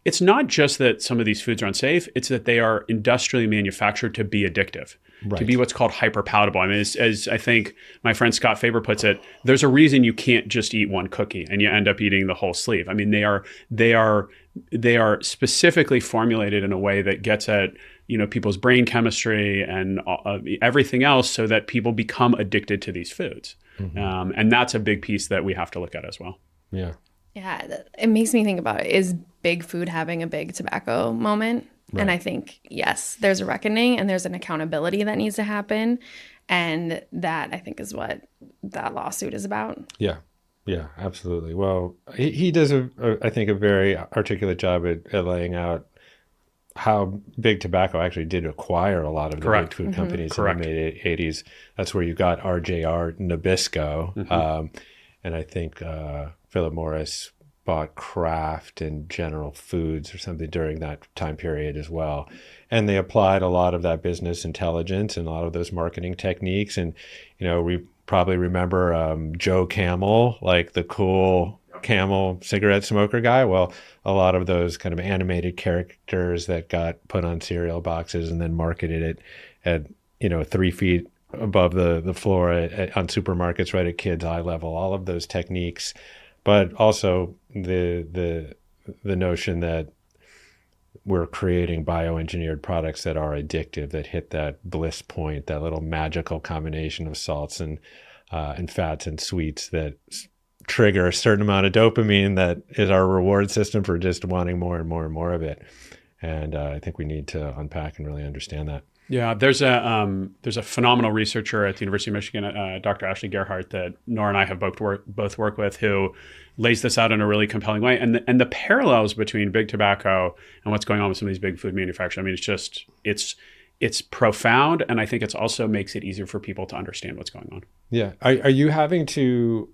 it's not just that some of these foods are unsafe, it's that they are industrially manufactured to be addictive, to be what's called hyper palatable. I mean, as I think my friend Scott Faber puts it, there's a reason you can't just eat one cookie and you end up eating the whole sleeve. I mean, they are specifically formulated in a way that gets at people's brain chemistry and everything else, so that people become addicted to these foods. And that's a big piece that we have to look at as well. Yeah. Yeah, it makes me think about, is big food having a big tobacco moment? Right. And I think, yes, there's a reckoning and there's an accountability that needs to happen. And that, I think, is what that lawsuit is about. Yeah. Yeah, absolutely. Well, he does, I think, a very articulate job at laying out how big tobacco actually did acquire a lot of the big food companies in the mid-'80s. That's where you got RJR Nabisco. And I think Philip Morris bought Kraft and General Foods or something during that time period as well. And they applied a lot of that business intelligence and a lot of those marketing techniques. And, we probably remember Joe Camel, like the cool Camel cigarette smoker guy. Well, a lot of those kind of animated characters that got put on cereal boxes and then marketed it at 3 feet above the floor on supermarkets, right at kids' eye level, all of those techniques, but also the notion that we're creating bioengineered products that are addictive, that hit that bliss point, that little magical combination of salts and fats and sweets that trigger a certain amount of dopamine that is our reward system for just wanting more and more and more of it. And I think we need to unpack and really understand that. Yeah, there's a phenomenal researcher at the University of Michigan, Dr. Ashley Gerhardt, that Nora and I have both worked with, who lays this out in a really compelling way. And the parallels between big tobacco and what's going on with some of these big food manufacturers, I mean, it's profound, and I think it's also makes it easier for people to understand what's going on. Yeah, are you having to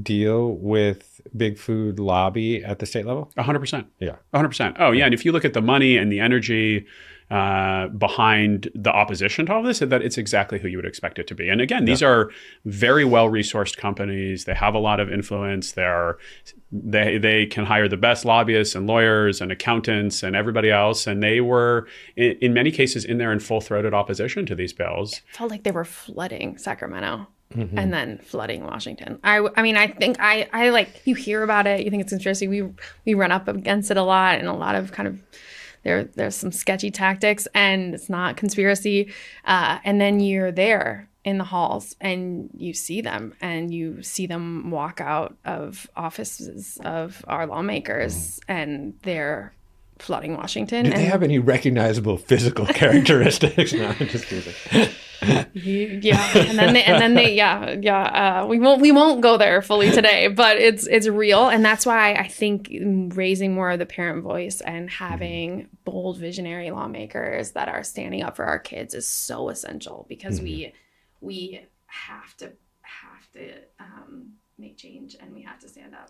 deal with big food lobby at the state level? 100%. Yeah, 100%. Oh yeah, and if you look at the money and the energy behind the opposition to all this, that it's exactly who you would expect it to be. And again, these are very well-resourced companies. They have a lot of influence. They can hire the best lobbyists and lawyers and accountants and everybody else. And they were, in many cases, in there in full-throated opposition to these bills. It felt like they were flooding Sacramento. And then flooding Washington. I mean, I think I like, you hear about it, you think it's conspiracy. We run up against it a lot, and a lot of kind of there's some sketchy tactics, and it's not conspiracy. And then you're there in the halls and you see them walk out of offices of our lawmakers, and they're flooding Washington. Do they have any recognizable physical characteristics? No, I'm just kidding. Yeah, and then they we won't go there fully today, but it's real, and that's why I think raising more of the parent voice and having bold visionary lawmakers that are standing up for our kids is so essential, because we have to make change, and we have to stand up.